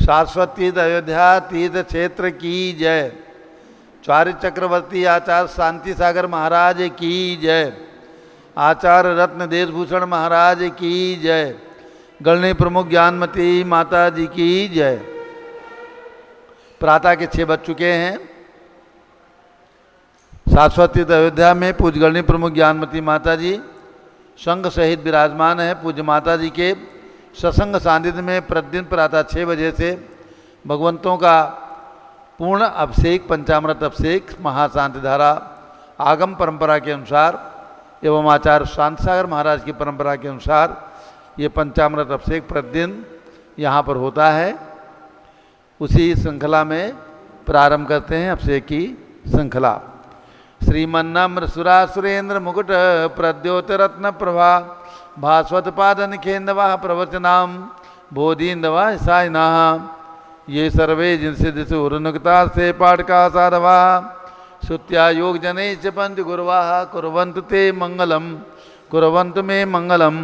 शाश्वत तीर्थ अयोध्या तीर्थ क्षेत्र की जय। चार्य चक्रवर्ती आचार्य शांति सागर महाराज की जय। आचार्य रत्न देशभूषण महाराज की जय। गणनी प्रमुख ज्ञानमती माता जी की जय। प्रातः के 6 बज चुके हैं। शाश्वत तीर्थ अयोध्या में पूज्य गणनी प्रमुख ज्ञानमती माता जी संघ सहित विराजमान है। पूज्य माता जी के सत्संग सानिध्य में प्रतिदिन प्रातः 6 बजे से भगवंतों का पूर्ण अभिषेक, पंचामृत अभिषेक, महाशांति धारा आगम परंपरा के अनुसार एवं आचार्य शांति सागर महाराज की परंपरा के अनुसार ये पंचामृत अभिषेक प्रतिदिन यहाँ पर होता है। उसी श्रृंखला में प्रारंभ करते हैं अभिषेक की श्रृंखला। श्रीमन्नम्र सुरासुरेंद्र मुकुट प्रद्योतरत्न प्रभा भास्वत पादन खेन्दवा प्रवचनाम बोधीन्दवा साइना ये सर्वे जिनसे दिशु उन्नुक्ता से पाठका साधवा श्रुत्या योग जने च पंच गुरुवाः कुर्वन्तु ते मंगलम कुर्वन्तु मे मंगलम।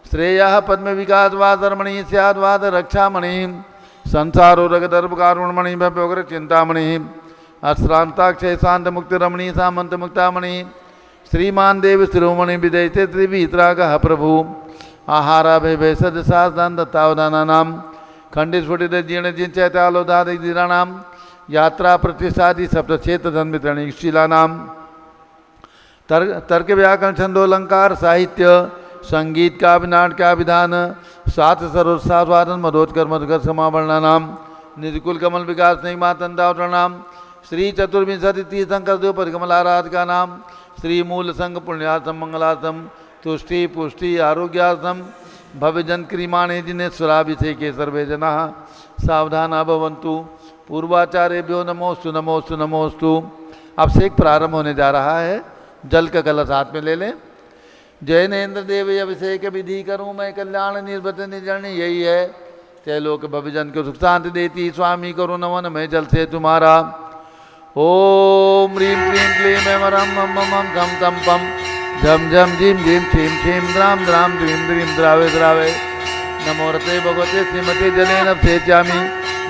श्रेयः पद्म विकासवाद धर्मणि स्याद्वाद रक्षामणि संसारो रगदर्भ कारुणमणि भव्योग्र चिंतामणि अश्रांताक्षय शांत मुक्ति रमणी सामंत मुक्तामणि श्रीमान देव शिरोमणि विदयते त्रिवीतरागः प्रभु आहारा भय सदसादान दत्तावदानानाम खंडित स्फुटित जीर्ण जिंचैतालोदादिराणाम यात्रा प्रतिष्ठादि सप्तक्षेत्र धन्वितरणि शीलानाम तर्क व्याकरण छंदोलंकार साहित्य संगीत का नाटक का विधान सात सरोत्सादन मधोत्कर मधुकर समावर्णानाम निर्कुल कमल विकास नहीं मातंदावतरणाम श्री चतुर्विंशति तीर्थंकर देव परिकमलाराध का नाम श्री मूल संघ पुण्यार्थम मंगलार्थम तुष्टि पुष्टि आरोग्यार्थम भव्यजन क्रीमाणे जिनेश्वराभिषेके सर्वे जना सावधाना भवन्तु। पूर्वाचार्यभ्यो नमोस्तु नमोस्तु नमोस्तु। अभिषेक प्रारंभ होने जा रहा है। जल का कलश हाथ में ले लें। जैनेन्द्र देव अभिषेक विधि करूँ मैं कल्याण निर्भत निर्जन यही है त्रैलोक भव्यजन को सुख शांति देती स्वामी करो नमन मैं जल से तुम्हारा। ओम ह्रीं क्लीं क्लीं ऐं रं मं मं धम तम पम झम झम झीम झीम छीम छीम द्राम द्राम द्रीं द्रीं द्रावे द्रावे नमो रते भगवते श्रीमते जलेन सेचामी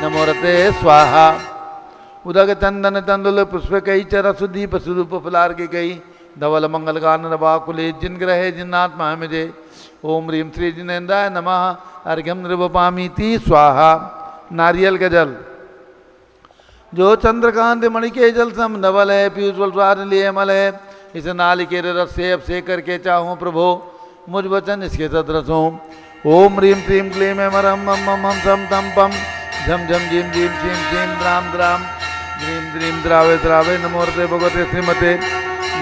नमो रते स्वाहा। उदक चंदन तंदुल पुष्प कई चर सुदीप सुरूप फलार के कई धवल मंगल गान नवाकुले जिन ग्रहे जिन्नात्मा मुझे ओम ह्रीं श्री जिनेन्द्राय नमः अर्घ्यम नृवपामीति स्वाहा। नारियल का जल जो चंद्रकांत मणि के जल सम नवल है पीयूष स्वाद लिए मल है इस नालिकेर रस से अभिषेक करके चाहूँ प्रभो मुझ वचन इसके सदृश हों। ओम ह्रीं क्लीं क्लीं ऐं रं मं मं सम तम पम झम झम झीम झीम छीम छीम द्राम द्राम द्रीं द्रीं द्रावे द्रावे नमो रते भगवते श्रीमते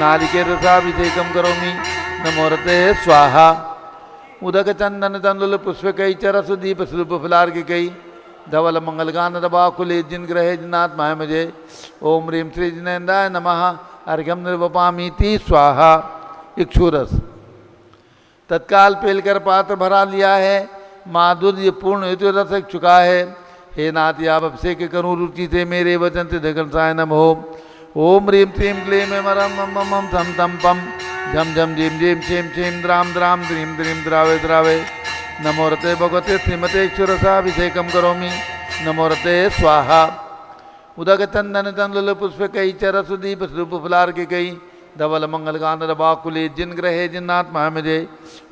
नालिकेर रसाभिषेकम करोमि नमो रते स्वाहा। उदक चंदन तंदुल पुष्प कई चर सुदीप स्वरूप फलार के कई धवल मंगल गान दबाकुले जिन ग्रहे जिनात्मा है मुझे ओम ह्रीं श्री जिनेन्द्राय नमः अर्घ्यम निर्वपामीति स्वाहा। इक्षुरस तत्काल पेलकर पात्र भरा लिया है। माधुर्य पूर्ण हेतु रस चुका है। हे नाथ आप अभिषेक करूँ रुचि से मेरे वचन से घनसाय नम हो। ओम ह्रीं क्लीं क्लीं ऐं रं मं मं थम तम पम झम झम झीम झीम छीम छीम द्राम द्राम द्रीं द्रीं द्रावे द्रावे नमो रते भगवते श्रीमते क्षुरसाभिषेकम करोमि नमो रते स्वाहा। उदक चंदन तंदुल पुष्प कई चर सुदीप स्वरूप फलार के कई धवल मंगल गान बाकुले जिन ग्रहे जिन्नात्मा मुझे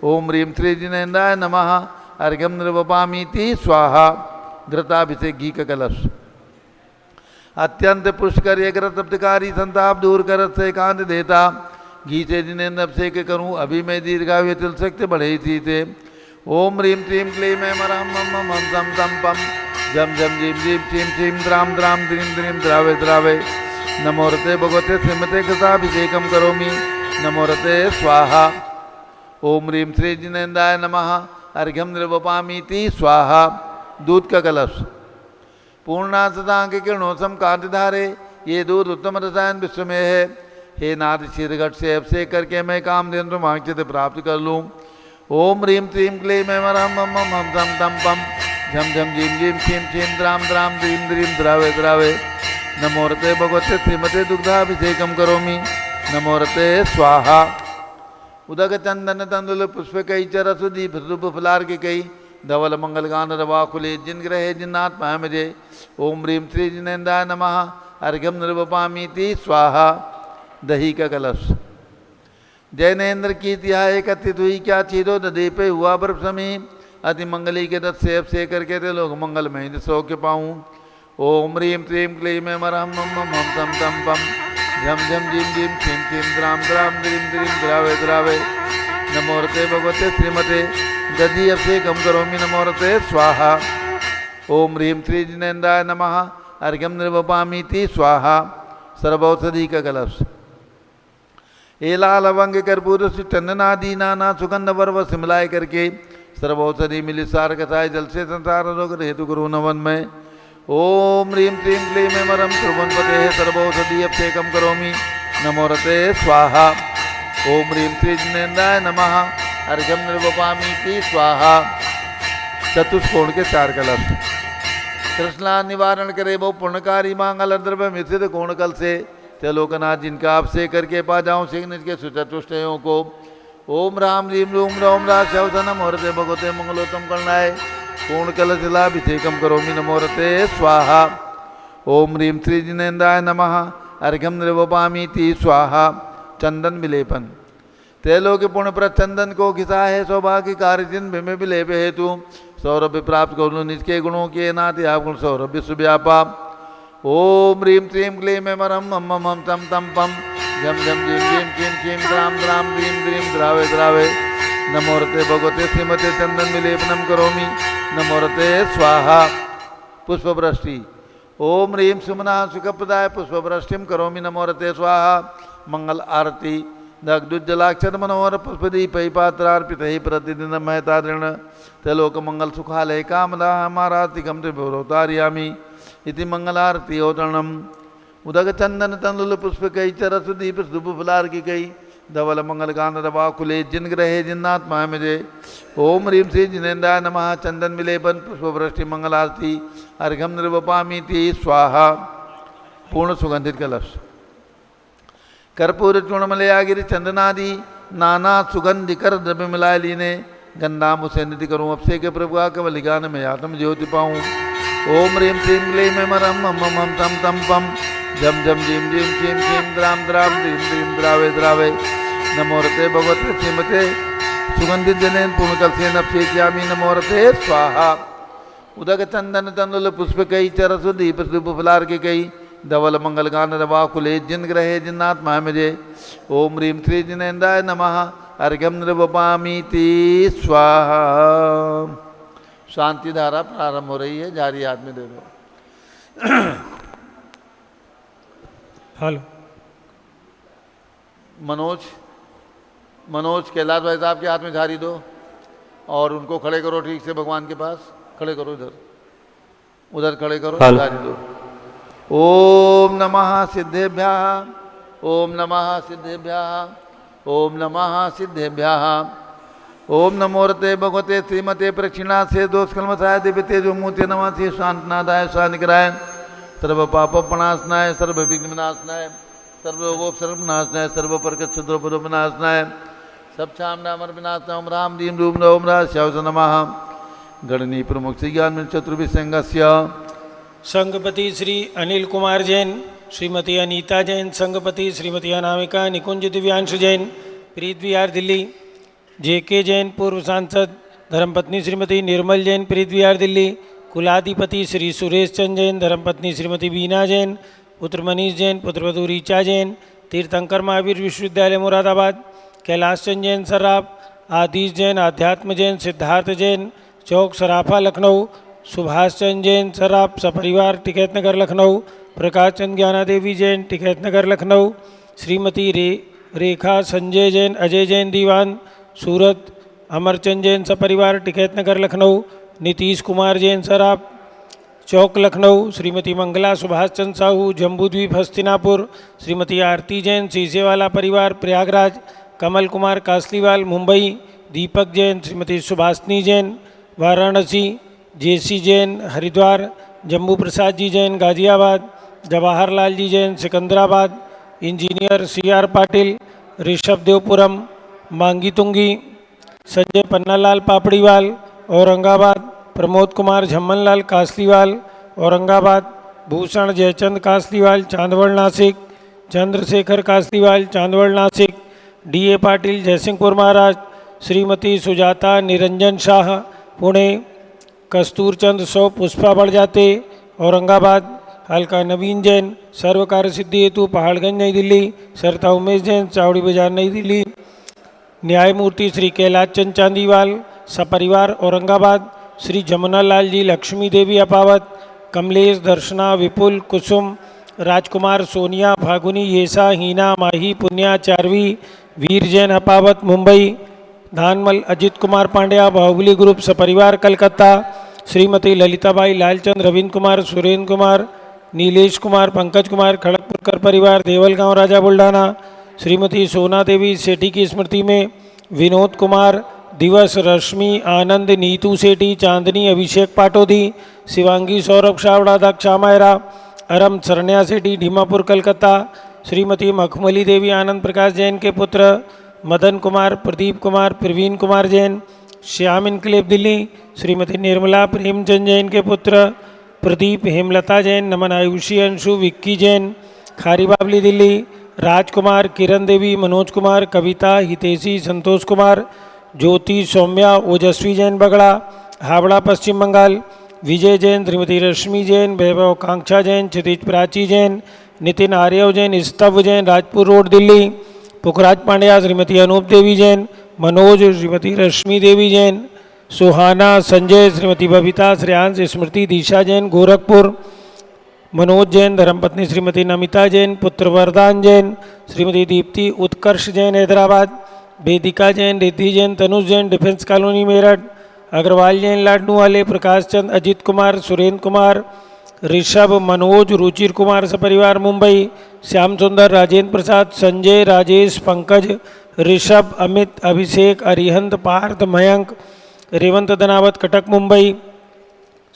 ओम ह्रीं श्री जिनेन्द्राय नमः अर्घ्यम नृवपामीति स्वाहा। घृताभिषेक घी का कलश अत्यंत पुष्कर ग्रत तप्तकारी संताप दूर कर से कांत देता घी से जिनेन्द्र अभिषेक करूँ अभी मैं दीर्घायु तिल शक्ति बढ़े थी थे। ओम ह्रीं क्लीं क्लीं ऐं रं मं मं सम तम पम झम झम झीम झीम छीम छीम द्राम द्राम द्रीं द्रीं द्रावे द्रावे नमो रते भगवते श्रीमते कृताभिषेकम करोमि नमो रते स्वाहा। ओम ह्रीं श्री जिनेन्द्राय नमः अर्घ्यम नृवपामीति स्वाहा। दूध का कलश पूर्णा सदांग किरणों सम कांति धारे ये दूध उत्तम रसायन विश्व में है। हे नाथ शीरघट से अभिषेक करके मैं कामधेनु वांछित प्राप्त कर लूँ। ओम ह्रीं क्लीं क्लीं ऐं रं मं मं सम तम पम झम झम झीम झीम छीम छीम द्राम द्राम द्रीं द्रीं द्रावे द्रावे नमो रते भगवते श्रीमते दुग्धाभिषेकम करोमि नमो रते स्वाहा। उदक चंदन तंदुल पुष्प कई चर सुदीप स्वरूप फलार के कई धवल मंगल गान रवाकुले जिन ग्रहे जिन्नाथ मजे। ओम ह्रीं श्री जिनेन्द्राय नमः। अर्घ्यम निर्वपामीति स्वाहा। दही का कलश। जैनेन्द्र की तिहाय एकत्रित हुई क्या चीरो दे पे हुआ बर्फ समी। अति मंगली के दत्त से अब से करके थे लोग मंगल में सौ के पाऊँ। ओम ह्रीं क्लीं क्लीं में मरहम मम मम तम तम पम झम झम झिम झिम छिम छिम द्राम द्राम द्रीम द्रीम द्रावे द्रावे। नमोरते भगवते श्रीमते दधी अब से कम करोमि नमोरते स्वाहा। ओम ह्रीं श्री जिनेन्द्राय नमः। अर्घ्यम निर्वपामीति स्वाहा। सर्वौषधि का कलश। एला लवंग कर्पूर चंदनादि नाना सुगंध वर्व सिमलाय करके सर्वौषधि मिली सार कथाय जल से संसार रोग हेतु गुरु नवन में। ओम ह्रीं क्लीं क्लीं में मरम त्रिभुवनपते सर्वौषधि अब से कम करोमि नमोरते स्वाहा। ओम ह्रीं श्री जिनेन्द्राय नमः। अर्घ्यम निर्वपामीति स्वाहा। चतुष्कोण के 4 कलश। कृष्णा निवारण करे बहु पुण्यकारी मांगल द्रव्य मिश्रित कोण कल से त्रिलोकनाथ जिनका आप से करके पा जाऊँ सिंह निज के सुचतुष्टयों को। ओम राम रीम रूम रोम रा शवधनम मुहूर्ते भगवते मंगलोत्तम करनाय पूर्ण कलश लाभिषेकम करोमि नमोरते स्वाहा। ओम ह्रीं श्री जिनेन्द्राय नमः। अर्घ्यम निर्वपामीति स्वाहा। चंदन विलेपन। त्रैलोक्य पुण्य पर चंदन को घिसा है सौभाग्य कार्य जिन में विलेप हेतु सौरभ्य प्राप्त करो निज के गुणों के नाते आप गुण सौरभ्य सुव्यापा। ओम ह्रीं क्लीं क्लीं में मरम मम मम तम तम पम झम झम झिम झिम छिम छिम द्राम द्राम द्रीम द्रीम द्रावे द्रावे। नमोरते भगवते श्रीमते चंदन विलेपनम करोमि नमोरते स्वाहा। पुष्पवृष्टि। ओम ह्रीं सुमना सुखप्रदाय पुष्पवृष्टिम करोमि नमोरते स्वाहा। मंगल आरती। दग्धुज्जलाक्षर मनोहर पुष्पदीपै पात्रार्पित ही प्रतिदिन महतादृण त्रैलोक मंगल सुखालय कामदा हमारातिकम त्रिभुवतारयामि इति मंगलारती औतरणम। उदक चंदन तंदुल पुष्प कई चरस दीप शुभ फुलार की कई धवल मंगल गान रवाकुले जिन ग्रहे जिन्नाथ मजे। ओम ह्रीं श्री जिनेन्द्राय नमः। चंदन विलेपन पुष्पवृष्टि मंगल आरती। अर्घ्यम निर्वपामीति स्वाहा। पूर्ण सुगंधित कलश। कर्पूर चूर्णमलयागिरि चंदनादि नाना सुगंधिकर द्रव्य मिलाए लीने गंधा मुझसे निधि करूँ अब से के प्रभु का कवलिगान में आत्म ज्योति पाऊँ। ओम ह्रीं क्लीं क्लीं में मरम मम मम तम तम पम झम झम झिम झिम छिम छिम द्राम द्राम द्रीम द्रीम द्रावे द्रावे। नमोरते भगवते श्रीमते सुगंधित जनेन पूर्ण कलसेन अभिषेक्यामि नमोरते स्वाहा। उदक चंदन तंदुल पुष्प कई चरस दीप शुभ फलार के कई धवल मंगल गान रवाकुले जिन ग्रहे जिन्नाथ मजे। ओम ह्रीं श्री जिनेन्द्राय नमः। अर्घ्यम निर्वपामीति स्वाहा। शांति धारा प्रारंभ हो रही है। जारी हाथ में दे दो। हेलो मनोज कैलाश भाई साहब के हाथ में झाड़ी दो और उनको खड़े करो ठीक से भगवान के पास। खड़े करो उधर खड़े करो झाड़ी दो। ओम नमः सिद्धेभ्यः। ओम नमः सिद्धेभ्यः। ओम नमः सिद्धेभ्यः। ओम नमोरते भगवते श्रीमते प्रक्षिणा से दोषकलमसाय दिव्य तेजोमूर्ति नमः से शांतनादाय शांतिकराय सर्व पाप प्रणाशनाय सर्व विघ्न विनाशनाय सर्व सर्वनाशनाय सर्व प्रकट शुद्र विनाशनाय सब छाम नामर विनाशनाय। ओम राम रीम रूम ओम रा श्यावस नमः। गणनी प्रमुख श्री ज्ञान चतुर्विसंगस्य संघपति श्री अनिल कुमार जैन, श्रीमती अनीता जैन, संघपति श्रीमती अनामिका निकुंज दिव्यांश जैन, प्रीत विहार दिल्ली। जेके जैन पूर्व सांसद, धर्मपत्नी श्रीमती निर्मल जैन, प्रीत विहार दिल्ली। कुलाधिपति श्री सुरेश चंद जैन, धर्मपत्नी श्रीमती बीना जैन, पुत्र मनीष जैन, पुत्रवधू ऋचा जैन, तीर्थंकर महावीर विश्वविद्यालय मुरादाबाद। कैलाश चंद जैन सर्राफ, आदिश जैन, आध्यात्म जैन, सिद्धार्थ जैन, चौक सराफा लखनऊ। सुभाष चंद जैन सर्राफ सपरिवार टिकैत नगर लखनऊ। प्रकाश चंद ज्ञाना देवी जैन टिकैत नगर लखनऊ। श्रीमती रेखा संजय जैन, अजय जैन दीवान सूरत। अमरचंद जैन सपरिवार टिकैत नगर लखनऊ। नीतीश कुमार जैन सराफ चौक लखनऊ। श्रीमती मंगला सुभाष चंद साहू जम्बूद्वीप हस्तिनापुर। श्रीमती आरती जैन सीसेवाला परिवार प्रयागराज। कमल कुमार कासलीवाल मुंबई। दीपक जैन, श्रीमती सुभाषनी जैन वाराणसी। जेसी जैन हरिद्वार। जम्बू प्रसाद जी जैन गाजियाबाद। जवाहरलाल जी जैन सिकंदराबाद। इंजीनियर CR पाटिल ऋषभ देवपुरम मांगी तुंगी। संजय पन्नालाल पापड़ीवाल औरंगाबाद। प्रमोद कुमार झम्मनलाल कासलीवाल औरंगाबाद। भूषण जयचंद कासलीवाल चांदवड़ नासिक। चंद्रशेखर कासलीवाल चांदवड़ नासिक। डी.ए. पाटिल जयसिंहपुर महाराष्ट्र। श्रीमती सुजाता निरंजन शाह पुणे। कस्तूरचंद सौ पुष्पा बड़जाते औरंगाबाद। हल्का नवीन जैन सर्व कार्य सिद्धि हेतु पहाड़गंज नई दिल्ली। सरता उमेश जैन चावड़ी बाजार नई दिल्ली। न्यायमूर्ति श्री कैलाश चंद चांदीवाल सपरिवार औरंगाबाद। श्री जमुना लाल जी लक्ष्मी देवी अपावत। कमलेश दर्शना विपुल कुसुम राजकुमार सोनिया फागुनी येसा हीना माही पुन्या चारवी वीर जैन अपावत मुंबई। धानमल अजित कुमार पांड्या बाहुबली ग्रुप सपरिवार कलकत्ता। श्रीमती ललिताबाई लालचंद रविंद्र कुमार सुरेंद्र कुमार नीलेश कुमार पंकज कुमार खड़गपुरकर परिवार देवलगांव राजा बुल्ढाना। श्रीमती सोना देवी सेठी की स्मृति में विनोद कुमार दिवस रश्मि आनंद नीतू सेठी चांदनी अभिषेक पाटोदी शिवांगी सौरभ शावड़ा दक्षा मायरा अरम सरन्या सेठी ढीमापुर कलकत्ता। श्रीमती मखमली देवी आनंद प्रकाश जैन के पुत्र मदन कुमार प्रदीप कुमार प्रवीण कुमार जैन श्याम इनकलेब दिल्ली। श्रीमती निर्मला प्रेमचंद जैन के पुत्र प्रदीप हेमलता जैन नमन आयुषी अंशु विक्की जैन खारी बावली दिल्ली। राजकुमार किरण देवी मनोज कुमार कविता हितेशी संतोष कुमार ज्योति सौम्या ओजस्वी जैन बगड़ा हावड़ा पश्चिम बंगाल। विजय जैन श्रीमती रश्मि जैन वैभव कांक्षा जैन क्षितिज प्राची जैन नितिन आर्यव जैन स्तव जैन राजपुर रोड दिल्ली। पुखराज पांड्या श्रीमती अनूप देवी जैन मनोज श्रीमती रश्मि देवी जैन सुहाना संजय श्रीमती बबीता श्रेयांश स्मृति दिशा जैन गोरखपुर। मनोज जैन धर्मपत्नी श्रीमती नमिता जैन पुत्र वरदान जैन श्रीमती दीप्ति उत्कर्ष जैन हैदराबाद। वेदिका जैन रिद्धि जैन तनुज जैन डिफेंस कॉलोनी मेरठ। अग्रवाल जैन लाडनू वाले प्रकाश चंद अजित कुमार सुरेंद्र कुमार ऋषभ मनोज रुचिर कुमार सपरिवार मुंबई। श्याम सुंदर राजेंद्र प्रसाद संजय राजेश पंकज ऋषभ अमित अभिषेक अरिहंत पार्थ मयंक रेवंत धनावत कटक मुंबई।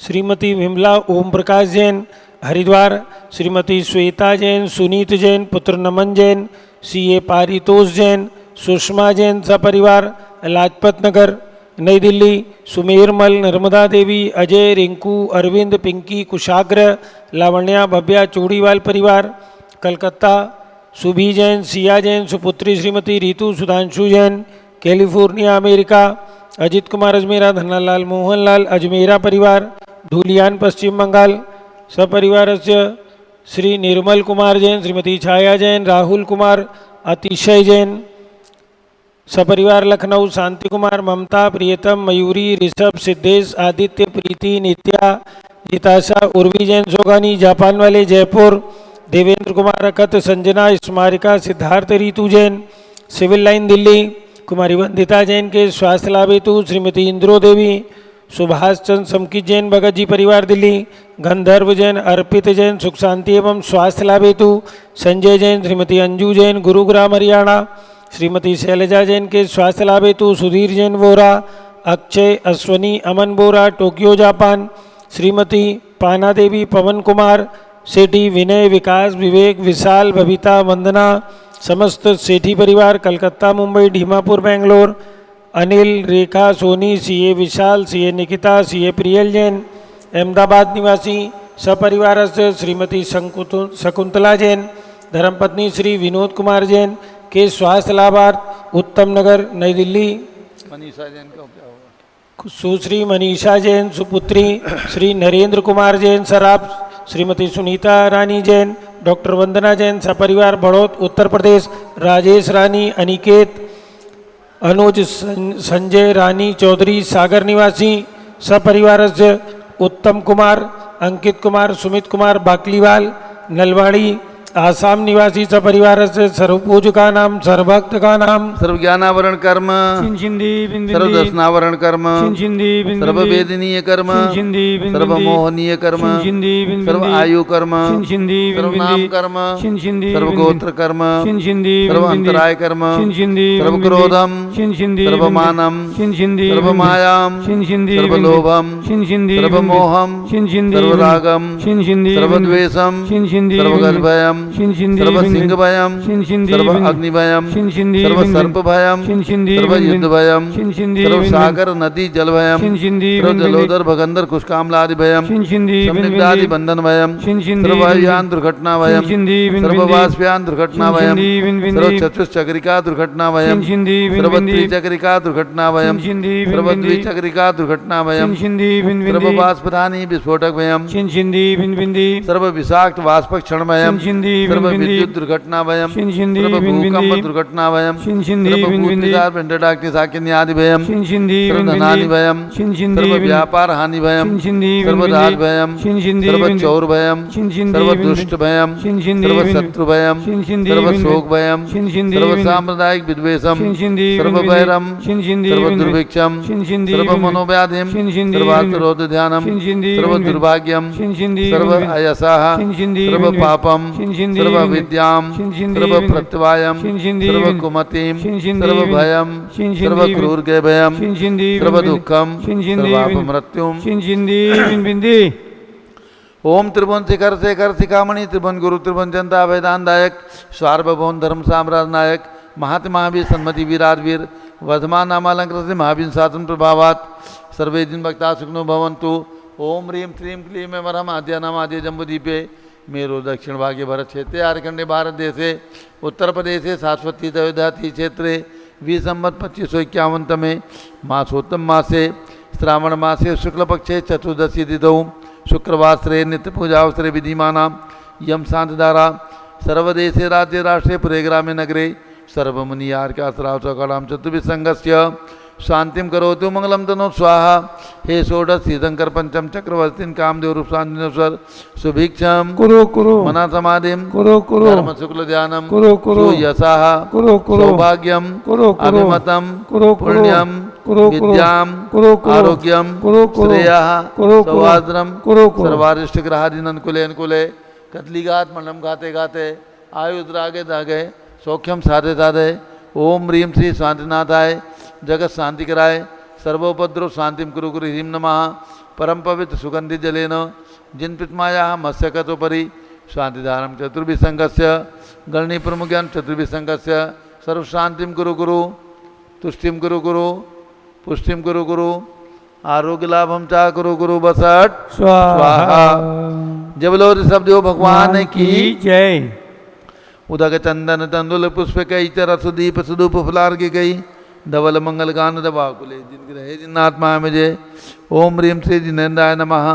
श्रीमती विमला ओम प्रकाश जैन हरिद्वार। श्रीमती श्वेता जैन सुनीत जैन पुत्र नमन जैन सी.ए. पारितोष जैन सुषमा जैन सपरिवार लाजपत नगर नई दिल्ली। सुमेरमल नर्मदा देवी अजय रिंकू अरविंद पिंकी कुशाग्र लावण्या भव्या चूड़ीवाल परिवार कलकत्ता। सुभी Jain Siya Jain सुपुत्री Shrimati Ritu Sudhanshu Jain California America. अजित कुमार अजमेरा धनलाल मोहनलाल अजमेरा परिवार धूलियान पश्चिम बंगाल। सपरिवारस्य श्री निर्मल कुमार जैन श्रीमती छाया जैन राहुल कुमार अतिशय जैन सपरिवार लखनऊ। शांति कुमार ममता प्रियतम मयूरी ऋषभ सिद्धेश आदित्य प्रीति नित्या जिताशा उर्वी जैन जोगानी जापान वाले जयपुर। देवेंद्र कुमार अकत संजना स्मारिका सिद्धार्थ रीतु जैन सिविल लाइन दिल्ली। कुमारी वंदिता जैन के स्वास्थ्य लाभ हेतु श्रीमती इंद्रो देवी सुभाष चंद्र समकित जैन भगत जी परिवार दिल्ली। गंधर्व जैन अर्पित जैन सुख शांति एवं स्वास्थ्य लाभ हेतु संजय जैन श्रीमती अंजू जैन गुरुग्राम हरियाणा। श्रीमती शैलजा जैन के स्वास्थ्य लाभ हेतु सुधीर जैन वोरा अक्षय अश्वनी अमन बोरा टोक्यो जापान। श्रीमती पाना देवी पवन कुमार सेठी विनय विकास विवेक विशाल बबीता वंदना समस्त सेठी परिवार कलकत्ता मुंबई ढीमापुर बेंगलोर। अनिल रेखा सोनी सी.ए. विशाल सी.ए. निकिता सी.ए. प्रियल जैन अहमदाबाद निवासी सपरिवार से श्रीमती शकुंतला जैन धर्मपत्नी श्री विनोद कुमार जैन के स्वास्थ्य लाभार्थ उत्तम नगर नई दिल्ली। मनीषा जैन का क्या होगा? सुश्री मनीषा जैन सुपुत्री श्री नरेंद्र कुमार जैन सराफ। श्रीमती सुनीता रानी जैन डॉक्टर वंदना जैन सपरिवार बड़ौत उत्तर प्रदेश। राजेश रानी अनिकेत अनुज संजय रानी चौधरी सागर निवासी सपरिवार से उत्तम कुमार अंकित कुमार सुमित कुमार बाकलीवाल नलवाड़ी आसाम निवासी सपरिवार से सर्वपूज का नाम सर्वभक्त का नाम सर्वज्ञानावरण कर्म सर्वदर्शनावरण कर्म सर्ववेदनीय कर्म सर्वमोहनीय कर्म सर्व आयु कर्म सर्वनाम कर्म सर्वगोत्र कर्म सर्वांतराय कर्म सर्वक्रोधम सर्वमानम सर्वमायाम सर्वलोभम सर्वमोहम सर्वरागम सर्वद्वेषम सर्वगर्भयम सर्व सिंह भयम सर्व अग्नि भयम सर्व सर्प भयम सर्व युद्ध भयम सर्व सागर नदी जल भयम सर्व जलोदर भगंदर कुशकामलादि भयम संदिग्धादि बंधन भयम सर्व वायुयान दुर्घटना भयम सर्व वाष्पयान दुर्घटना भयम सर्व चतुश्चक्रिका दुर्घटना भयम सर्व त्रिचक्रिका दुर्घटना भयम सर्व द्विचक्रिका दुर्घटना भयम सर्व वाष्पदानी विस्फोटक भयम सर्व विषाक्त वाष्प क्षण भयम सर्व विद्युत दुर्घटना भयम सर्व भूकंप दुर्घटना भयम सर्व भूतिदार पिंडडाग्निसाकिन्यादि भयम सर्व धनानि भयम सर्व व्यापार हानि भयम सर्व दास भयम सर्व चौर भयम सर्व दुष्ट भयम सर्व शत्रु भयम सर्व शोक भयम सर्व सांप्रदायिक विद्वेषम सर्व वैरम सर्व दुर्भिक्षम सर्व मनोव्याधिम सर्वात्रोध ध्यानम सर्व दुर्भाग्यम सर्व अयसाः सर्व पापम सर्व विद्याम सर्व प्रत्यवायम सर्व कुमतिम सर्व भयम सर्व क्रूरगे भयम सर्व दुखम सर्वापमृत्युम। ओम त्रिभुवन शिखर शेखर शिखामणि त्रिभुवन गुरु त्रिभुवन जनता वेदांत दायक सार्वभौम धर्म साम्राज्य नायक महात्मा महावीर सन्मति वीराजवीर वर्धमान नामालंकृत से महावीर शासन प्रभावात सर्वे दिन भक्ता सुखनो भवन्तु। ओम ह्रीं श्रीं क्लीं वरम आद्या नाम आद्य जम्बूदीपे मेरो दक्षिण भागे भरत क्षेत्रे आर्खंडे भारत देशे उत्तर प्रदेशे शाश्वती अयोध्याति क्षेत्रे वी संवत 2551 में मासोत्तम मासे श्रावण मासे शुक्ल पक्षे चतुर्दशी तिथौ शुक्रवासरे नित्य पूजावसरे विधिमाना यम शांतधारा सर्वदेशे राज्य राष्ट्रे पुरे ग्रामे नगरे सर्वमुनियार्काश्रावचकलां चतुर्विसंगस्य शांतिम करोतु मंगलम तनो स्वाहा। हे षोडश तीर्थंकर पंचम चक्रवर्तीन कामदेव रूपसांदिनेश्वर सुभिक्षम कुरु कुरु मना समाधिम कुरु कुरु धर्म शुक्ल ध्यानम कुरु कुरु यशाः कुरु कुरु सौभाग्यम कुरु कुरु अभिमतम कुरु कुरु पुण्यम कुरु कुरु विद्याम कुरु कुरु आरोग्यम कुरु कुरु श्रेयः कुरु कुरु सौहार्द्रम कुरु कुरु सर्वारिष्ट ग्रहादीन अनुकूले अनुकूले कतलीघात मंडलम गाते गाते आयुद्रागे दागे सौख्यम साधे साधे। ओम ह्रीं श्री शांतिनाथाय जगत शांति कराय सर्वोपद्रव शांतिम कुरु कुरु ह्रीं नमः परम पवित्र सुगंधि जलेन जिन पितमाया मत्स्यकतोपरि शांतिधारम चतुर्विसंगस्य गणनी प्रमुख्यान चतुर्विसंगस्य सर्व शांतिम कुरु कुरु तुष्टिम कुरु कुरु पुष्टिम कुरु कुरु आरोग्य लाभम चा कुरु कुरु बसट स्वाहा। जब लो ऋषभदेव भगवान की जय। उदक चंदन तंदुल पुष्प कई तरह सुदीप सुदूप फुलार की गई धवल मंगल गान दबाकुले जिनकी रहे जिन आत्मा है मुझे। ओम ह्रीं श्री जिनेन्द्राय नमः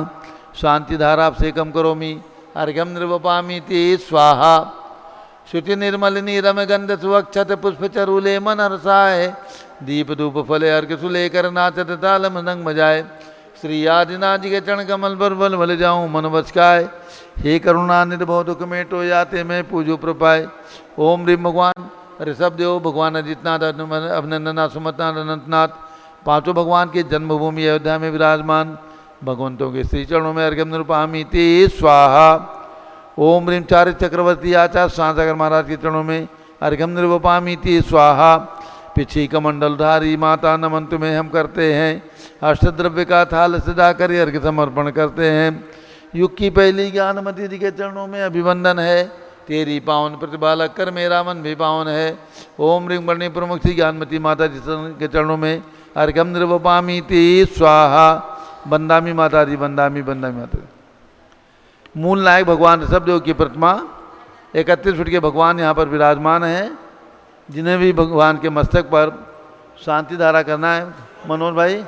शांति धारा सेकम करोमि अर्घ्यम निर्वपामि ते स्वाहा। शुचि निर्मलिनी रम गंध सुवक्षत पुष्प चरूले मन हर्षाय दीप धूप फले अर्घ सुलेकर नाचत ताल मृदंग बजाए श्री आदिनाथ जी के चरण कमल पर बल भले जाऊं मन बचकाए। हे करुणा निर्भव दुख मेटो याते मैं पूजो प्रपाए। ओम ह्रीं भगवान ऋषभदेव भगवान अजितनाथ अभिनंदनाथ सुमतनाथ अनंतनाथ पांचों भगवान की जन्मभूमि अयोध्या में विराजमान भगवंतों के श्री चरणों में अर्घ्यम निरूपामि ते स्वाहा। ओम ह्रीं चारित चक्रवर्ती आचार्य शांतकर महाराज के चरणों में अर्घ्यम निरूपामि ते स्वाहा। पिछी कमंडलधारी माता नमन तुम्हें हम करते हैं अष्टद्रव्य का थाल सजाकर अर्घ्य समर्पण करते हैं। युग की पहली ज्ञानमती जी के चरणों में अभिवंदन है तेरी पावन प्रतिभा लग कर मेरा मन भी पावन है। ओम ह्रीं वर्णी प्रमुख श्री ज्ञानमती माता जी के चरणों में अर्घ्यम निर्वपामि ते स्वाहा। बंदामी माता जी बंदामी बंदामी माता जी। मूल नायक भगवान ऋषभदेव की प्रतिमा 31 फुट के भगवान यहाँ पर विराजमान है। जिन्हें भी भगवान के मस्तक पर शांति धारा करना है मनोज भाई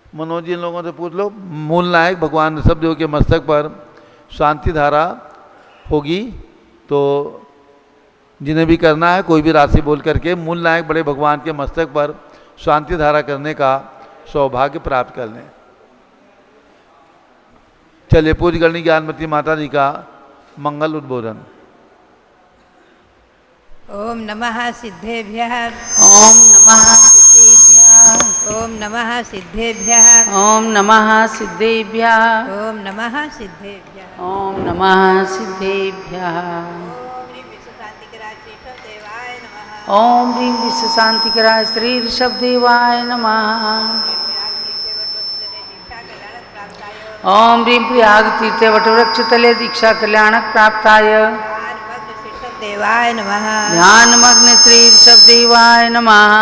मनोज जी इन लोगों से पूछ लो। मूल नायक भगवान ऋषभदेव के मस्तक पर शांति धारा होगी तो जिन्हें भी करना है कोई भी राशि बोल करके मूल नायक बड़े भगवान के मस्तक पर शांति धारा करने का सौभाग्य प्राप्त कर लें। चलिए पूज गणनी ज्ञानमती माता जी का मंगल उद्बोधन। ओम नमः सिद्धेभ्यः ओम नमः सिद्धेभ्यः ओम नमः सिद्धेभ्यः ओम नमः सिद्धेभ्यः ओम नमः सिद्धेभ्यः ओम नमः सिद्धेभ्यः ओम ह्रीं विश्व शांतिकराय श्री ऋषभदेवाय नमः ओम ह्रीं विश्व शांतिकराय श्री ऋषभदेवाय नमः ओम ह्रीं प्रयाग तीर्थे वटवृक्ष तले दीक्षा कल्याणक प्राप्ताय देवाय नमः। ध्यानमग्न श्री ऋषभदेवाय नमः।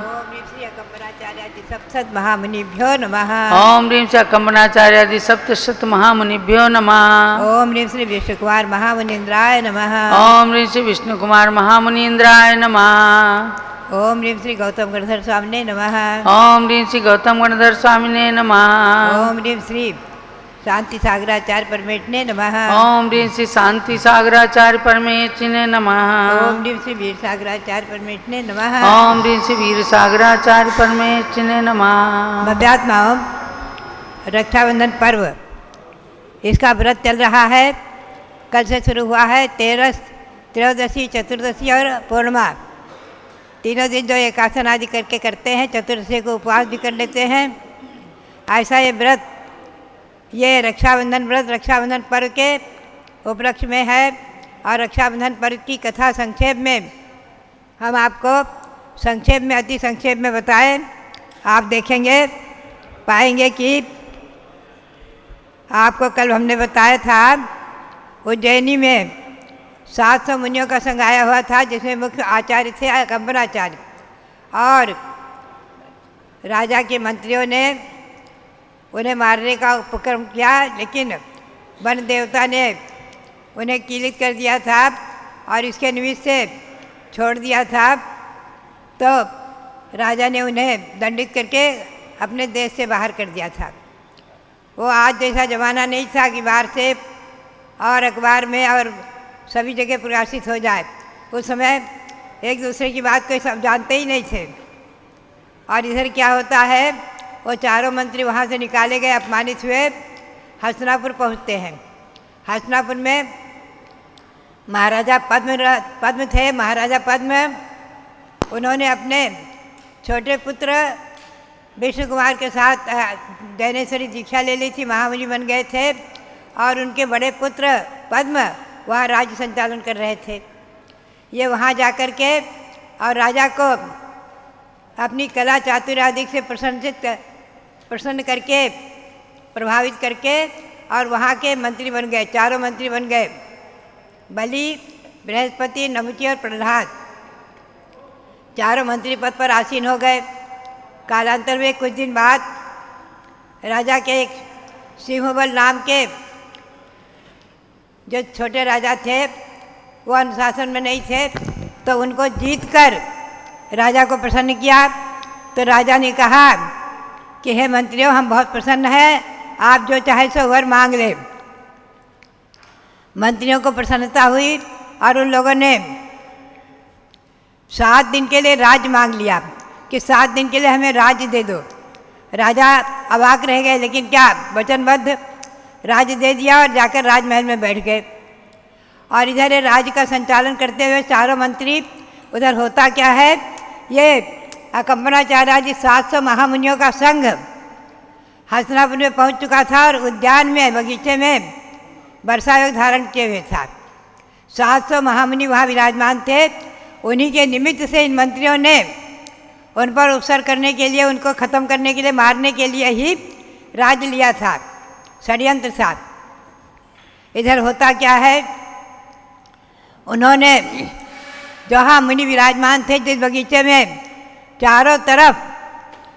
ओम ह्रीं श्री अकम्बराचार्यादि सप्तशत महामुनिभ्यो नमः। ओम ह्रीं श्री अकम्बनाचार्यादि सप्तशत महामुनिभ्यो नमः। ओम ह्रीं श्री विष्णुकुमार महामुनीन्द्राय नमः। ओम ह्रीं श्री विष्णुकुमार महामुनीन्द्राय नमः। ओम ह्रीं श्री गौतम गणधर स्वामिने नमः। ओम ह्रीं श्री गौतम गणधर स्वामिने नमः। ओम ह्रीं श्री शांति सागराचार्य परमेश्वरने नमः। ओम ह्रीं श्री शांति सागराचार्य परमेश्वरने नमः। ओम ह्रीं श्री वीर सागराचार्य परमेश्वरने नमः। ओम ह्रीं श्री वीर सागराचार्य परमेश्वरने नमः। भव्यात्माओं, रक्षाबंधन पर्व इसका व्रत चल रहा है। कल से शुरू हुआ है। त्रयोदशी, चतुर्दशी और पूर्णिमा, तीनों दिन जो एकासन आदि करके करते हैं, चतुर्दशी को उपवास भी कर लेते हैं। ऐसा ये व्रत, ये रक्षाबंधन व्रत रक्षाबंधन पर्व के उपलक्ष्य में है। और रक्षाबंधन पर्व की कथा संक्षेप में हम आपको संक्षेप में, अति संक्षेप में बताएं। आप देखेंगे, पाएंगे कि आपको कल हमने बताया था उज्जैनी में 700 मुनियों का संघ आया हुआ था, जिसमें मुख्य आचार्य थे अकम्बराचार्य। और राजा के मंत्रियों ने उन्हें मारने का उपक्रम किया, लेकिन वन देवता ने उन्हें कीलित कर दिया था और इसके निमित्त से छोड़ दिया था। तो राजा ने उन्हें दंडित करके अपने देश से बाहर कर दिया था। वो आज जैसा ज़माना नहीं था कि बाहर से और अखबार में और सभी जगह प्रकाशित हो जाए। उस समय एक दूसरे की बात कोई सब जानते ही नहीं थे। और इधर क्या होता है, वो चारों मंत्री वहाँ से निकाले गए, अपमानित हुए, हस्तिनापुर पहुँचते हैं। हस्तिनापुर में महाराजा पद्म थे। महाराजा पद्म, उन्होंने अपने छोटे पुत्र विष्णु कुमार के साथ जैनेश्वरी दीक्षा ले ली थी, महामुनि बन गए थे। और उनके बड़े पुत्र पद्म वहाँ राज्य संचालन कर रहे थे। ये वहाँ जा कर के और राजा को अपनी कला चातुर्य आदि से प्रसन्न करके, प्रभावित करके, और वहाँ के मंत्री बन गए। चारों मंत्री बन गए, बलि, बृहस्पति, नमुची और प्रहलाद। चारों मंत्री पद पर आसीन हो गए। कालांतर में कुछ दिन बाद राजा के एक सिंहबल नाम के जो छोटे राजा थे, वो अनुशासन में नहीं थे, तो उनको जीत कर राजा को प्रसन्न किया। तो राजा ने कहा कि हे मंत्रियों, हम बहुत प्रसन्न हैं, आप जो चाहे सो वर मांग ले। मंत्रियों को प्रसन्नता हुई और उन लोगों ने 7 दिन के लिए राज्य मांग लिया कि 7 दिन के लिए हमें राज्य दे दो। राजा अवाक रह गए, लेकिन क्या वचनबद्ध राज्य दे दिया और जाकर राजमहल में बैठ गए। और इधर राज्य का संचालन करते हुए चारों मंत्री, उधर होता क्या है, ये अकम्बनाचार्य जी 700 महामुनियों का संघ हस्तिनापुर में पहुंच चुका था और उद्यान में, बगीचे में वर्षा योग धारण किए हुए था। 700 महामुनि वहाँ विराजमान थे। उन्हीं के निमित्त से इन मंत्रियों ने उन पर उपसर करने के लिए, उनको ख़त्म करने के लिए, मारने के लिए ही राज्य लिया था, षड्यंत्र था। इधर होता क्या है, उन्होंने जहाँ मुनि विराजमान थे, जिस बगीचे में चारों तरफ,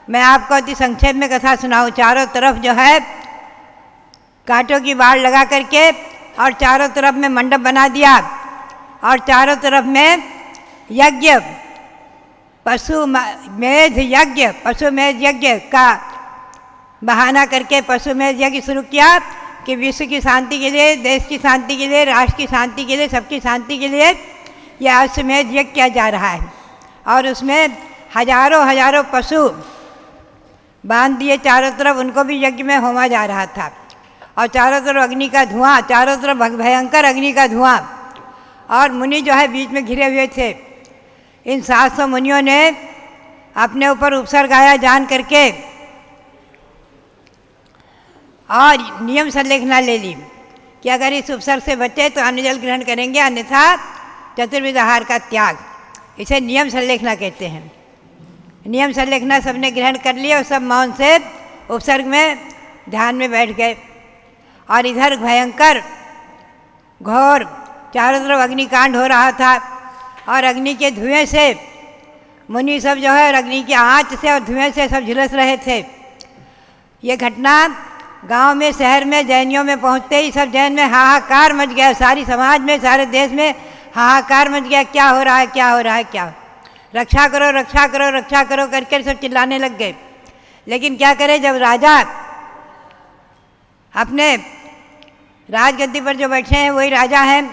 मैं आपको अति संक्षेप में कथा सुनाऊँ, चारों तरफ जो है कांटों की बाड़ लगा करके और चारों तरफ में मंडप बना दिया और चारों तरफ में यज्ञ, पशुमेध यज्ञ का बहाना करके पशुमेध यज्ञ शुरू किया कि विश्व की शांति के लिए, देश की शांति के लिए, राष्ट्र की शांति के लिए, सबकी शांति के लिए यह अश्वमेध यज्ञ किया जा रहा है। और उसमें हजारों पशु बांध दिए चारों तरफ, उनको भी यज्ञ में होमा जा रहा था। और चारों तरफ अग्नि का धुआं, चारों तरफ भयंकर अग्नि का धुआं, और मुनि जो है बीच में घिरे हुए थे। इन 700 मुनियों ने अपने ऊपर उपसर्ग आया जान करके और नियम संलेखना ले ली कि अगर इस उपसर्ग से बचे तो अन्न जल ग्रहण करेंगे, अन्यथा चतुर्विध आहार का त्याग। इसे नियम संलेखना कहते हैं। नियम संलेखना सबने ग्रहण कर लिया और सब मौन से उपसर्ग में ध्यान में बैठ गए। और इधर भयंकर घोर चारों तरफ अग्निकांड हो रहा था और अग्नि के धुएं से मुनि सब जो है अग्नि की आँच से और धुएं से सब झुलस रहे थे। ये घटना गांव में, शहर में, जैनियों में पहुंचते ही सब जैन में हाहाकार मच गया, सारी समाज में, सारे देश में हाहाकार मच गया। क्या हो रहा है, क्या हो रहा है, क्या रक्षा करो, रक्षा करो, रक्षा करो करके सब चिल्लाने लग गए। लेकिन क्या करें, जब राजा अपने राजगद्दी पर जो बैठे हैं वही राजा हैं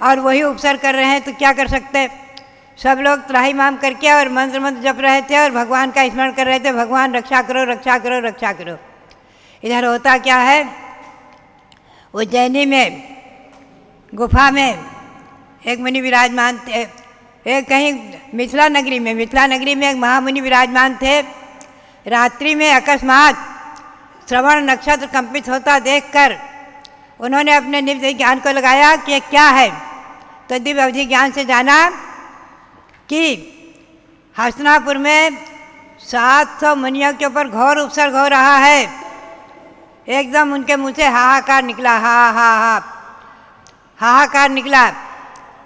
और वही उपसर्ग कर रहे हैं, तो क्या कर सकते। सब लोग त्राहिमाम करके और मंत्र मंत्र जप रहे थे और भगवान का स्मरण कर रहे थे, भगवान रक्षा करो, रक्षा करो, रक्षा करो। इधर होता क्या है, उज्जैनी में गुफा में एक मुनि विराजमान थे। एक कहीं मिथिला नगरी में एक महामुनि विराजमान थे। रात्रि में अकस्मात श्रवण नक्षत्र कंपित होता देखकर उन्होंने अपने दिव्य ज्ञान को लगाया कि ये क्या है। तो दिव्य अवधि ज्ञान से जाना कि हस्तिनापुर में 700 मुनियों के ऊपर घोर उपसर्ग हो रहा है। एकदम उनके मुंह से हाहाकार निकला, हाहाकार निकला।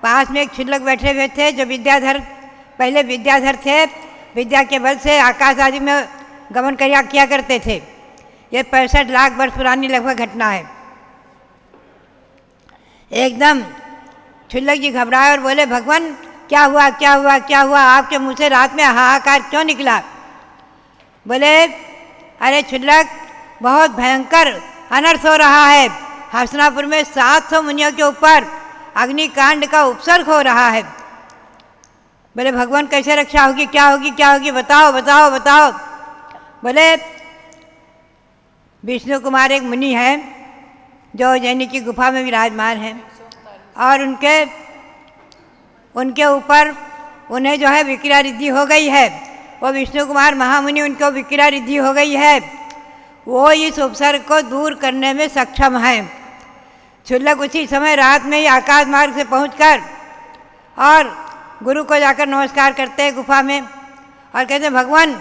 पास में एक क्षुल्लक बैठे हुए थे जो पहले विद्याधर थे, विद्या के बल से आकाश आदि में गमन किया करते थे। ये 65 लाख वर्ष पुरानी लगभग घटना है। एकदम क्षुल्लक जी घबराए और बोले, भगवान क्या हुआ, क्या हुआ, क्या हुआ, आपके मुंह से रात में हाहाकार क्यों निकला। बोले, अरे क्षुल्लक, बहुत भयंकर अनर्थ हो रहा है। हस्तिनापुर में 700 मुनियों के ऊपर अग्निकांड का उपसर्ग हो रहा है। बोले, भगवान कैसे रक्षा होगी, क्या होगी, क्या होगी, बताओ बताओ बताओ। बोले, विष्णु कुमार एक मुनि हैं जो उज्जैनी की गुफा में विराजमान हैं और उनके ऊपर उन्हें जो है विक्रिया रिद्धि हो गई है। वो विष्णु कुमार महामुनि, उनको विक्रिया रिद्धि हो गई है। वो इस उपसर्ग को दूर करने में सक्षम हैं। क्षुल्लक उसी समय रात में ही आकाश मार्ग से पहुंचकर और गुरु को जाकर नमस्कार करते हैं गुफा में और कहते हैं, भगवान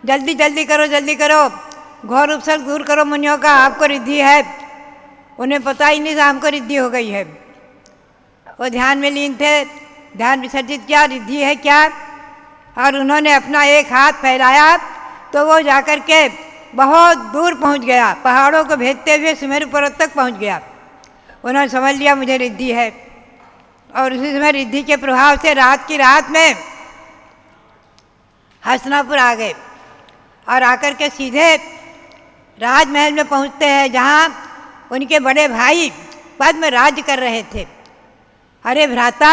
जल्दी जल्दी करो, जल्दी करो, घोर उपसर्ग दूर करो मुनियों का, आपको रिद्धि है। उन्हें पता ही नहीं था हमको रिद्धि हो गई है। वो ध्यान में लीन थे, ध्यान विसर्जित किया, रिद्धि है क्या। और उन्होंने अपना एक हाथ फैलाया तो वो जाकर के बहुत दूर पहुंच गया, पहाड़ों को भेदते हुए सुमेरु पर्वत तक पहुंच गया। उन्होंने समझ लिया मुझे रिद्धि है और उसी समय रिद्धि के प्रभाव से रात की रात में हस्तिनापुर आ गए और आकर के सीधे राजमहल में पहुंचते हैं जहां उनके बड़े भाई पद में राज्य कर रहे थे। अरे भ्राता,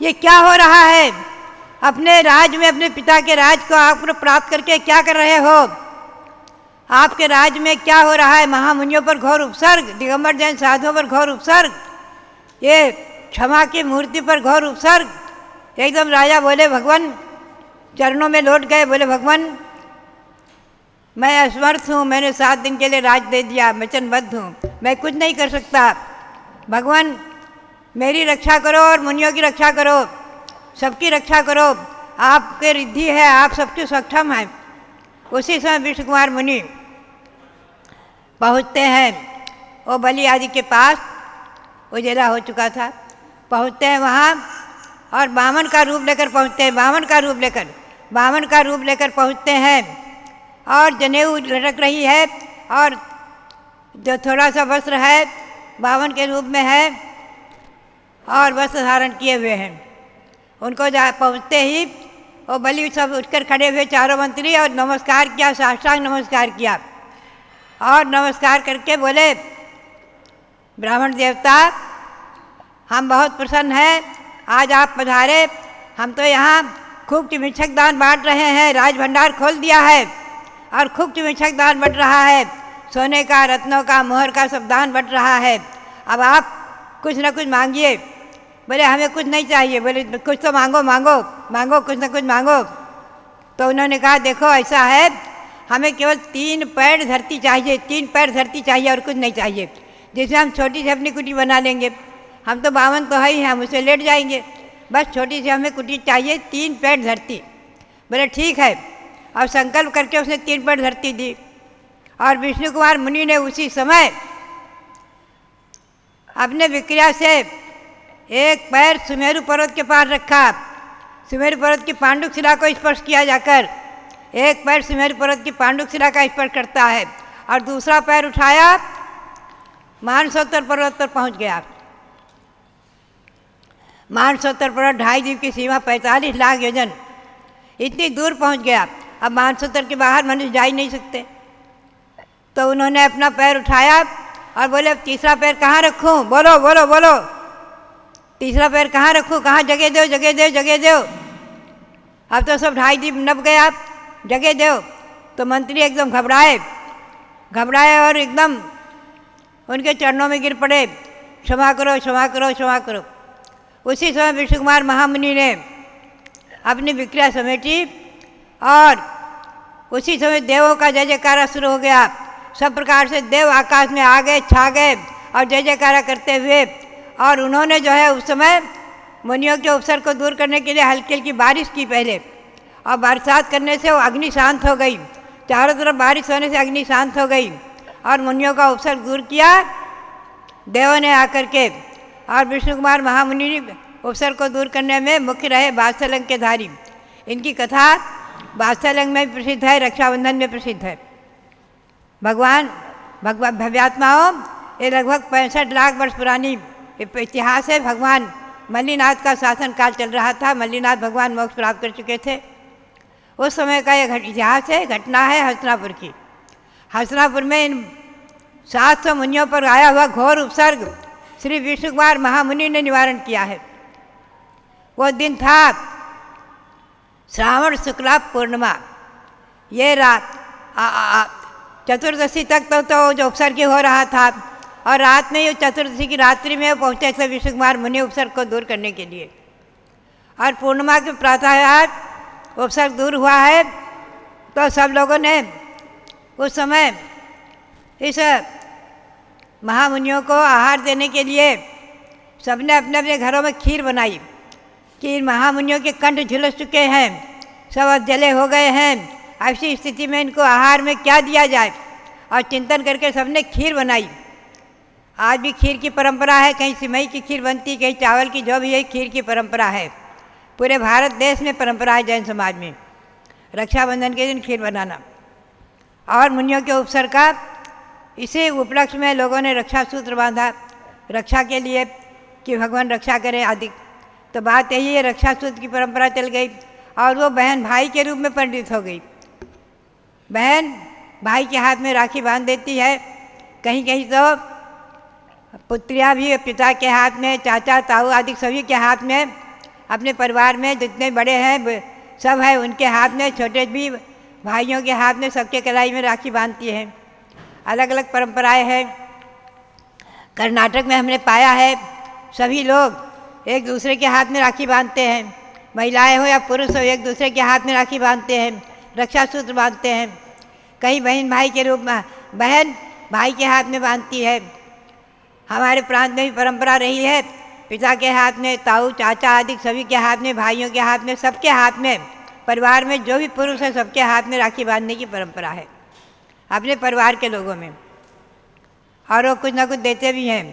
ये क्या हो रहा है, अपने राज में अपने पिता के राज को आप प्राप्त करके क्या कर रहे हो। आपके राज्य में क्या हो रहा है, महामुनियों पर घोर उपसर्ग, दिगंबर जैन साधुओं पर घोर उपसर्ग, ये क्षमा की मूर्ति पर घोर उपसर्ग। एकदम राजा बोले, भगवान चरणों में लौट गए। बोले, भगवान मैं असमर्थ हूँ, मैंने 7 दिन के लिए राज दे दिया, वचनबद्ध हूँ, मैं कुछ नहीं कर सकता। भगवान मेरी रक्षा करो और मुनियों की रक्षा करो, सबकी रक्षा करो, आपके रिद्धि है, आप सबके सक्षम हैं। उसी समय विष्णु कुमार मुनि पहुँचते हैं वो बलि आदि के पास, उजेला हो चुका था। पहुँचते हैं वहाँ और बामन का रूप लेकर पहुँचते हैं, बामन का रूप लेकर पहुँचते हैं और जनेऊ लटक रही है और जो थोड़ा सा वस्त्र है बामन के रूप में है और वस्त्र धारण किए हुए हैं। उनको पहुँचते ही वो बलि सब उठकर खड़े हुए चारों मंत्री और नमस्कार किया, साष्टांग नमस्कार किया और नमस्कार करके बोले, ब्राह्मण देवता हम बहुत प्रसन्न हैं, आज आप पधारे। हम तो यहाँ खूब चिमिच्छक दान बांट रहे हैं, राज भंडार खोल दिया है और खूब चिमिच्छक दान बट रहा है, सोने का, रत्नों का, मोहर का सब दान बट रहा है। अब आप कुछ न कुछ मांगिए। बोले, हमें कुछ नहीं चाहिए। बोले, कुछ तो मांगो, मांगो मांगो, कुछ न कुछ मांगो। तो उन्होंने कहा, देखो ऐसा है, हमें केवल 3 पैर धरती चाहिए, 3 पैर धरती चाहिए और कुछ नहीं चाहिए, जिससे हम छोटी सी अपनी कुटी बना लेंगे। हम तो बावन तो है ही, हम उसे लेट जाएंगे, बस छोटी सी हमें कुटी चाहिए, 3 पैर धरती। बोले, ठीक है। और संकल्प करके उसने 3 पैर धरती दी। और विष्णु कुमार मुनि ने उसी समय अपने विक्रिया से एक पैर सुमेरु पर्वत के पास रखा। सुमेरु पर्वत की पांडुक शिला को स्पर्श किया जाकर एक पैर सुमेरु पर्वत की पांडुक शिला का स्पर्श करता है और दूसरा पैर उठाया मानसोत्तर पर्वत पर पहुंच गया। मानसोत्तर पर्वत 2.5 द्वीप की सीमा 45 लाख योजन इतनी दूर पहुंच गया। अब मानसोत्तर के बाहर मनुष्य जा ही नहीं सकते। तो उन्होंने अपना पैर उठाया और बोले अब तीसरा पैर कहाँ रखूं? बोलो बोलो बोलो, तीसरा पैर कहाँ रखूं? कहाँ जगह दो जगह दो जगह दो। अब तो सब 2.5 द्वीप नप गए, आप जगह दो। तो मंत्री एकदम घबराए और एकदम उनके चरणों में गिर पड़े, क्षमा करो क्षमा करो क्षमा करो। उसी समय विष्णु कुमार महामुनि ने अपनी विक्रिया समेटी और उसी समय देवों का जय जयकारा शुरू हो गया। सब प्रकार से देव आकाश में आ गए, छा गए और जय जयकारा करते हुए। और उन्होंने जो है उस समय मुनियों के उपसर को दूर करने के लिए हल्की हल्की बारिश की पहले, और बरसात करने से वो अग्नि शांत हो गई। चारों तरफ बारिश होने से अग्नि शांत हो गई और मुनियों का उपसर्ग दूर किया देवों ने आकर के। और विष्णु कुमार महामुनि उपसर्ग को दूर करने में मुख्य रहे वात्सल्य के धारी। इनकी कथा वात्सल्य में प्रसिद्ध है, रक्षाबंधन में प्रसिद्ध है। भगवान भव्यात्माओं, ये लगभग 65 लाख वर्ष पुरानी इतिहास है। भगवान मल्लीनाथ का शासन काल चल रहा था। मल्लीनाथ भगवान मोक्ष प्राप्त कर चुके थे। उस समय का ये इतिहास है, घटना है हस्तिनापुर की। हस्तिनापुर में इन 700 मुनियों पर आया हुआ घोर उपसर्ग श्री विष्णु कुमार महामुनि ने निवारण किया है। वो दिन था श्रावण शुक्ला पूर्णिमा। ये रात चतुर्दशी तक तो जो उपसर्ग हो रहा था, और रात में ही चतुर्दशी की रात्रि में पहुँचे थे विष्णु कुमार मुनि उपसर्ग को दूर करने के लिए। और पूर्णिमा के प्रातः उपसर्ग दूर हुआ है तो सब लोगों ने उस समय इस महामुनियों को आहार देने के लिए सबने अपने अपने घरों में खीर बनाई कि महामुनियों के कंठ झुलस चुके हैं, सब जले हो गए हैं। ऐसी स्थिति में इनको आहार में क्या दिया जाए, और चिंतन करके सबने खीर बनाई। आज भी खीर की परंपरा है, कहीं सिमई की खीर बनती, कहीं चावल की, जो भी है खीर की परंपरा है। पूरे भारत देश में परंपरा है जैन समाज में रक्षाबंधन के दिन खीर बनाना। और मुनियों के उपसर का इसी उपलक्ष्य में लोगों ने रक्षा सूत्र बांधा रक्षा के लिए कि भगवान रक्षा करे आदि। तो बात यही है, रक्षा सूत्र की परंपरा चल गई और वो बहन भाई के रूप में परिणित हो गई। बहन भाई के हाथ में राखी बांध देती है। कहीं कहीं तो पुत्रियाँ भी पिता के हाथ में, चाचा ताऊ आदि सभी के हाथ में, अपने परिवार में जितने बड़े हैं सब है उनके हाथ में, छोटे भी भाइयों के हाथ में, सबके कलाई में राखी बांधती हैं। अलग अलग परंपराएं हैं। कर्नाटक में हमने पाया है सभी लोग एक दूसरे के हाथ में राखी बांधते हैं, महिलाएं हो या पुरुष हो एक दूसरे के हाथ में राखी बांधते हैं, रक्षा सूत्र बांधते हैं। कहीं बहन भाई के रूप में, बहन भाई के हाथ में बांधती है। हमारे प्रांत में भी परंपरा रही है, पिता के हाथ में, ताऊ चाचा आदि सभी के हाथ में, भाइयों के हाथ में, सबके हाथ में, परिवार में जो भी पुरुष है सबके हाथ में राखी बांधने की परंपरा है अपने परिवार के लोगों में, और वो कुछ ना कुछ देते भी हैं।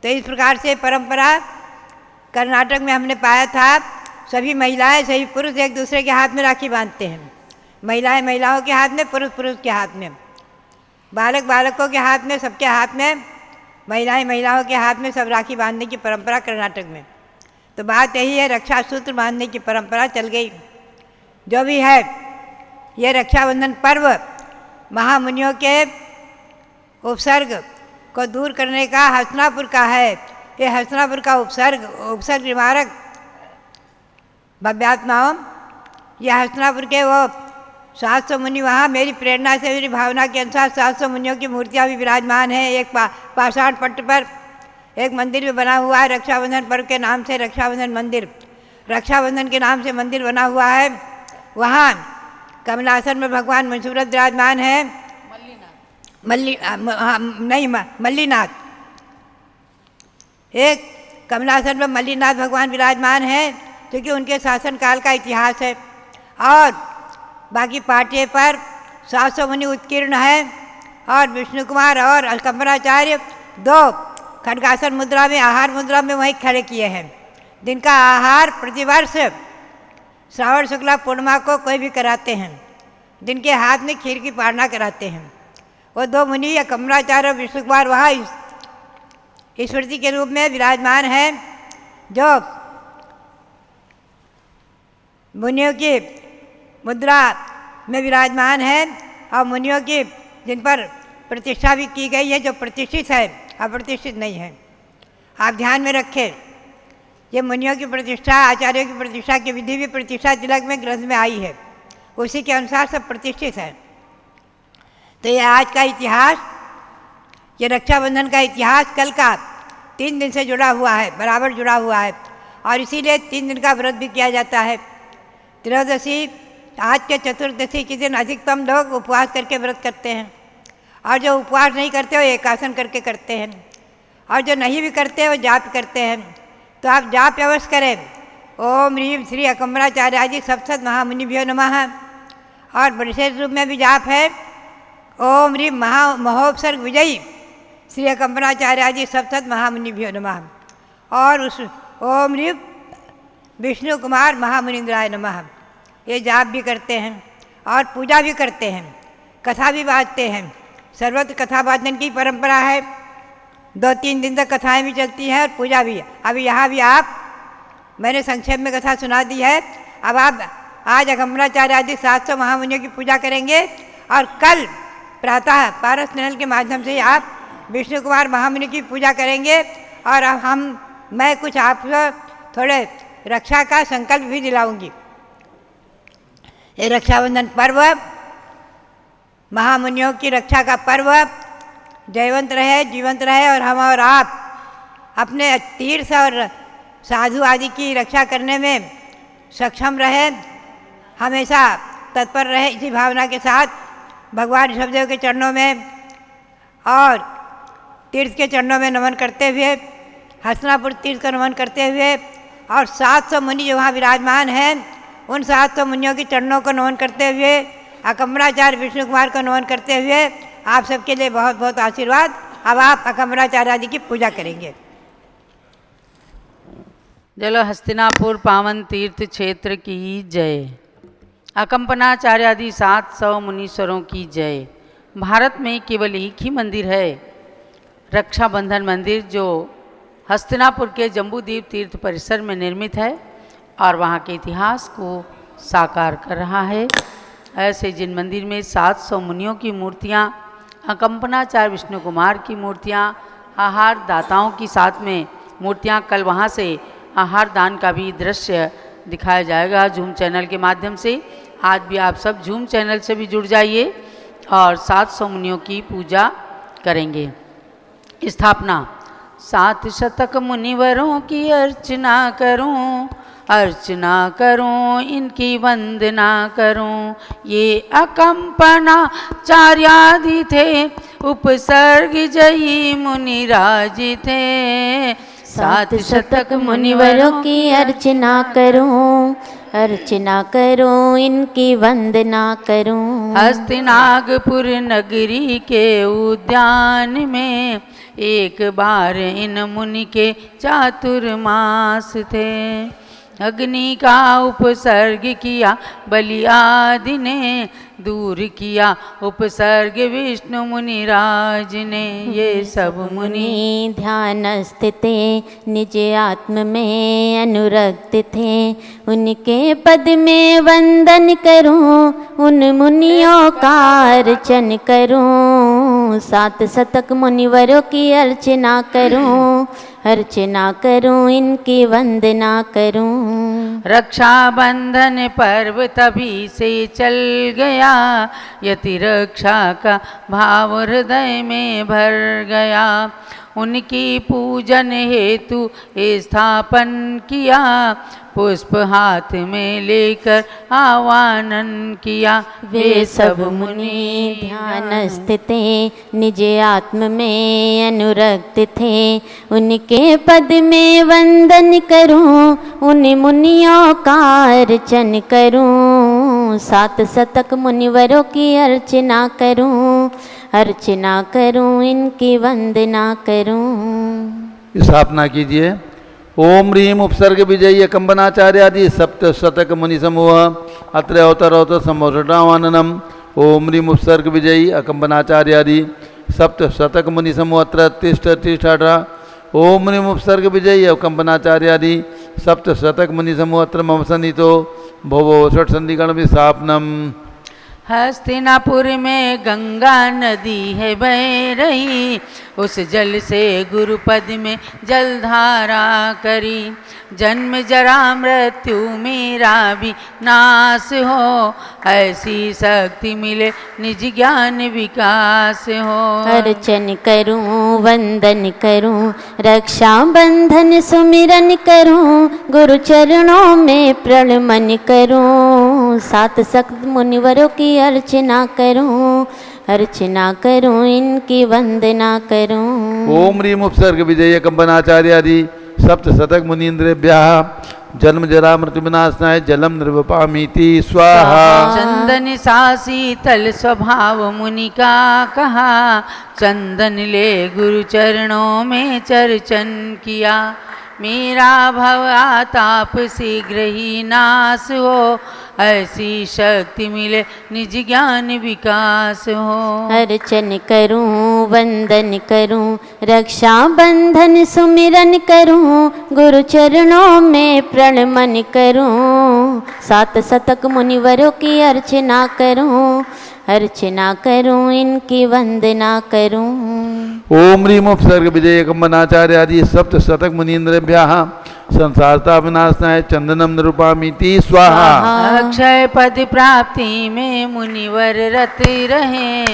तो इस प्रकार से परंपरा कर्नाटक में हमने पाया था। सभी महिलाएं सभी पुरुष एक दूसरे के हाथ में राखी बांधते हैं। महिलाएं महिलाओं के हाथ में, पुरुष पुरुष के हाथ में, बालक बालकों के हाथ में, सबके हाथ में, महिलाएं महिलाओं के हाथ में सब राखी बांधने की परंपरा कर्नाटक में। तो बात यही है, रक्षा सूत्र बांधने की परंपरा चल गई। जो भी है ये रक्षाबंधन पर्व महामुनियों के उपसर्ग को दूर करने का हस्तिनापुर का है। ये हस्तिनापुर का उपसर्ग निवारक भव्यात्माओं, यह हस्तिनापुर के वो 700 मुनि वहाँ मेरी प्रेरणा से, मेरी भावना के अनुसार 700 मुनियों की मूर्तियाँ भी विराजमान हैं। एक पाषाण पट्ट पर एक मंदिर भी बना हुआ है रक्षाबंधन पर्व के नाम से, रक्षाबंधन मंदिर, रक्षाबंधन के नाम से मंदिर बना हुआ है। वहाँ कमलासन में भगवान मनसूरत विराजमान है, मल्लीनाथ। एक कमलासन में मल्लीनाथ भगवान विराजमान है क्योंकि उनके शासन काल का इतिहास है। और बाकी पाटिये पर 700 मुनि उत्कीर्ण है और विष्णु कुमार और कंबराचार्य 2 खड्गासन मुद्रा में, आहार मुद्रा में वहीं खड़े किए हैं, जिनका आहार प्रतिवर्ष श्रावण शुक्ला पूर्णिमा को कोई भी कराते हैं, जिनके हाथ में खीर की पारणा कराते हैं। वो 2 मुनि या कंबराचार्य और विष्णु कुमार वहाँ स्मृति के रूप में विराजमान हैं, जो मुनियों की मुद्रा में विराजमान है और मुनियों की जिन पर प्रतिष्ठा भी की गई है, जो प्रतिष्ठित है, अप्रतिष्ठित नहीं है। आप ध्यान में रखें, ये मुनियों की प्रतिष्ठा, आचार्यों की प्रतिष्ठा की विधि भी प्रतिष्ठा तिलक में ग्रंथ में आई है, उसी के अनुसार सब प्रतिष्ठित है। तो ये आज का इतिहास, ये रक्षाबंधन का इतिहास कल का 3 दिन से जुड़ा हुआ है, बराबर जुड़ा हुआ है, और इसीलिए 3 दिन का व्रत भी किया जाता है। त्रयोदशी, आज के चतुर्दशी के दिन अधिकतम लोग उपवास करके व्रत करते हैं, और जो उपवास नहीं करते वो एकासन करके करते हैं, और जो नहीं भी करते वो जाप करते हैं। तो आप जाप अवश्य करें, ओम ह्रीम श्री अकम्बराचार्य आदि सप्त महामुनिभ्यो नमः, और विशेष रूप में भी जाप है ओम ह्रीम महोपसर्ग विजयी श्री अकम्बराचार्य आदि सप्त महामुनिभ्यो नमः, और उस ओम ह्रीम विष्णु कुमार महामुनिंद्राय नमः, ये जाप भी करते हैं और पूजा भी करते हैं, कथा भी बाँधते हैं। सर्वत्र कथा बाँधने की परंपरा है, 2-3 दिन तक कथाएं भी चलती हैं और पूजा भी। अभी यहाँ भी मैंने संक्षेप में कथा सुना दी है। अब आप आज अकम्बराचार्य आदि 700 महामुनियों की पूजा करेंगे, और कल प्रातः पारस नल के माध्यम से आप विष्णु कुमार महामुनि की पूजा करेंगे। और अब मैं कुछ आपको थोड़े रक्षा का संकल्प भी दिलाऊंगी। ये रक्षाबंधन पर्व महामुनियों की रक्षा का पर्व जयवंत रहे, जीवंत रहे, और हम और आप अपने तीर्थ और साधु आदि की रक्षा करने में सक्षम रहे, हमेशा तत्पर रहे। इसी भावना के साथ भगवान ऋषभदेव के चरणों में और तीर्थ के चरणों में नमन करते हुए, हस्तिनापुर तीर्थ का नमन करते हुए, और 700 मुनि जो वहाँ विराजमान हैं उन 700 मुनियों के चरणों को नमन करते हुए, अकम्बराचार्य विष्णु कुमार को नमन करते हुए आप सबके लिए बहुत बहुत आशीर्वाद। अब आप अकम्बराचार्य आदि की पूजा करेंगे। जलो हस्तिनापुर पावन तीर्थ क्षेत्र की जय। अकम्पनाचार्य आदि 700 मुनीश्वरों की जय। भारत में केवल एक ही मंदिर है, रक्षाबंधन मंदिर, जो हस्तिनापुर के जम्बूद्वीप तीर्थ परिसर में निर्मित है और वहाँ के इतिहास को साकार कर रहा है। ऐसे जिन मंदिर में 700 मुनियों की मूर्तियाँ, अकम्पनाचार्य विष्णु कुमार की मूर्तियाँ, आहार दाताओं की साथ में मूर्तियाँ, कल वहाँ से आहार दान का भी दृश्य दिखाया जाएगा झूम चैनल के माध्यम से। आज भी आप सब झूम चैनल से भी जुड़ जाइए और 700 मुनियों की पूजा करेंगे। स्थापना। 7 शतक मुनिवरों की अर्चना करूं, अर्चना करूं, इनकी वंदना करूं। ये अकम्पनाचार्यादि थे, उपसर्ग जयी मुनिराज थे। 7 शतक मुनिवरों की अर्चना करूं, अर्चना करूं, इनकी वंदना करूं। हस्तिनापुर नगरी के उद्यान में एक बार इन मुनि के चातुर्मास थे। अग्नि का उपसर्ग किया बलि आदि ने, दूर किया उपसर्ग विष्णु मुनिराज ने। ये सब मुनि ध्यानस्थ थे, निज आत्म में अनुरक्त थे। उनके पद में वंदन करूं, उन मुनियों का अर्चन करूं। 7 शतक मुनिवरों की अर्चना करूं, अर्चना करूं, इनकी वंदना करूं। रक्षाबंधन पर्व तभी से चल गया, यति रक्षा का भाव हृदय में भर गया। उनकी पूजन हेतु स्थापन किया, पुष्प हाथ में लेकर आवाहन किया। वे सब मुनि ध्यानस्थ थे, निज आत्म में अनुरक्त थे, उनके पद में वंदन करूं, उन मुनियों का अर्चन करूं, 7 शतक मुनिवरों की अर्चना करूं, इनकी वंदना करूं। स्थापना कीजिए। ओम ह्रीम उपसर्ग विजयी कंबनाचार्यादि सप्त शतक मुनि समूह अत्र अवतरोत संभोषणावाननम। ओम ह्रीम उपसर्ग विजयी अकंबनाचार्यादि सप्त शतक मुनि समूह अत्र तिष्ठ। ओम ह्रीम उपसर्ग विजयी अकंबनाचार्यादि सप्त शतक मुनि समूह अत्र मम सन्निहितो भवो षट संधिगण विस्थापनम। हस्तिनापुर में गंगा नदी है बह रही, उस जल से गुरुपद में जलधारा करी, जन्म जरा मृत्यु मेरा भी नाश हो, ऐसी शक्ति मिले निज ज्ञान विकास हो। अर्चन करूं, वंदन करूं, रक्षा बंधन सुमिरन करूं, गुरु चरणों में प्रणमन करूं, 7 शक्त मुनिवरों की अर्चना करूं, इनकी वंदना करूं। ओम ह्रीम उपसर्ग विजय कंबनाचार्यादि सप्त शतक मुनीन्द्रेभ्यः जन्म जरा मृत्यु विनाशनाय जलम निर्वपामीति स्वाहा। चंदन सा शीतल स्वभाव मुनि का कहा, चंदन ले गुरु चरणों में चर्चन किया, मेरा भव आताप शीघ्र ही नाश हो, ऐसी शक्ति मिले निज ज्ञान विकास हो। अर्चन करूं, वंदन करूं, रक्षा बंधन सुमिरन करूं, गुरु चरणों में प्रणमन करूं, 7 शतक मुनिवरों की अर्चना करूं, इनकी वंदना करूं। ओम ह्रीम उपसर्ग विजय कंबनाचार्यादि सप्त शतक मुनीन्द्रेभ्यः संसारता विनाशनाय चंदनम निरूपामीति स्वाहा। अक्षय पद प्राप्ति में मुनिवर रत रहे,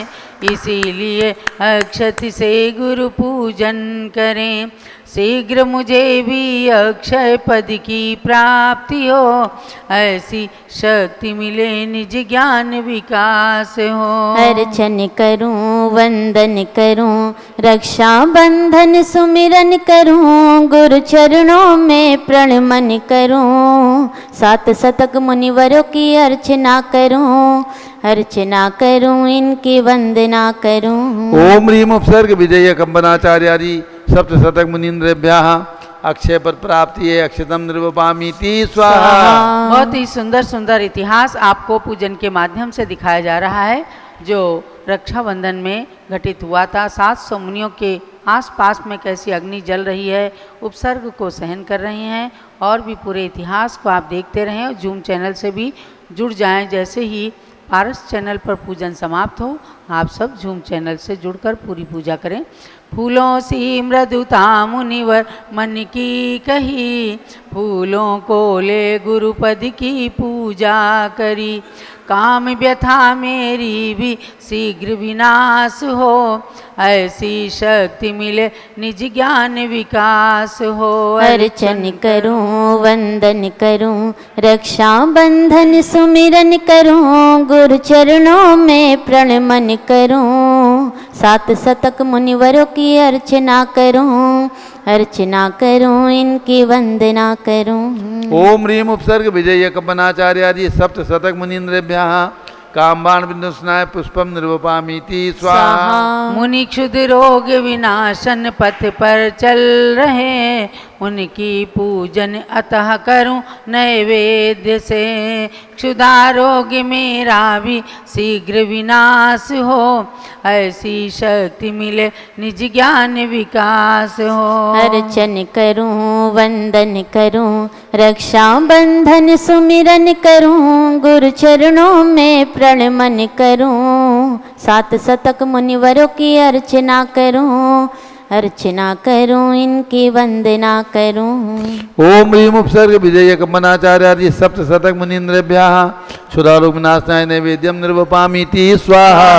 इसीलिए अक्षत से गुरु पूजन करें, शीघ्र मुझे भी अक्षय पद की प्राप्ति हो, ऐसी शक्ति मिले निज ज्ञान विकास हो। अर्चन करूं, वंदन करूं, रक्षा बंधन सुमिरन करूं, गुरु चरणों में प्रणमन करूं, 7 शतक मुनिवरों की अर्चना करूं, इनकी वंदना करूं। ओम ह्रीम उपसर्ग विजय कंबनाचार्यादि सप्त शतक मुनीन्द्रेभ्यः अक्षय पद प्राप्ति है अक्षतम निर्वपामीति स्वाहा। बहुत ही सुंदर सुंदर इतिहास आपको पूजन के माध्यम से दिखाया जा रहा है, जो रक्षाबंधन में घटित हुआ था। 700 मुनियों के आसपास में कैसी अग्नि जल रही है, उपसर्ग को सहन कर रही हैं, और भी पूरे इतिहास को आप देखते रहें और जूम चैनल से भी जुड़ जाएं। जैसे ही पारस चैनल पर पूजन समाप्त हो, आप सब जूम चैनल से जुड़कर पूरी पूजा करें। फूलों सी मृदुता मुनिवर मन की कही, फूलों को ले गुरुपद की पूजा करी, काम व्यथा मेरी भी शीघ्र विनाश हो, ऐसी शक्ति मिले निज ज्ञान विकास हो। अर्चन करूं, वंदन करूं, रक्षा बंधन सुमिरन करूं, गुरु चरणों में प्रणमन करूं, 7 शतक मुनिवरों की अर्चना करूं, इनकी वंदना करूं। ओम ह्रीम उपसर्ग विजय कंबनाचार्यादि सप्त शतक मुनीन्द्रेभ्यः कामबाण विनुष्णाय पुष्पम निर्वपामीति स्वाहा। मुनि क्षुद्र रोग विनाशन पथ पर चल रहे, उनकी पूजन अतः करूं नैवेद्य से, क्षुधारोग मेरा भी शीघ्र विनाश हो, ऐसी शक्ति मिले निज ज्ञान विकास हो। अर्चन करूं, वंदन करूं, रक्षा बंधन सुमिरन करूं, गुरु चरणों में प्रणमन करूं, 7 शतक मुनिवरों की अर्चना अर्चना करूं इनकी वंदना करूं। ओम ह्रीम उपसर्ग विजय कंपनाचार्यादि सप्त शतक मुनीन्द्रेभ्यः क्षुधारोग विनाशनाय नैवेद्यम निर्वपामीति स्वाहा।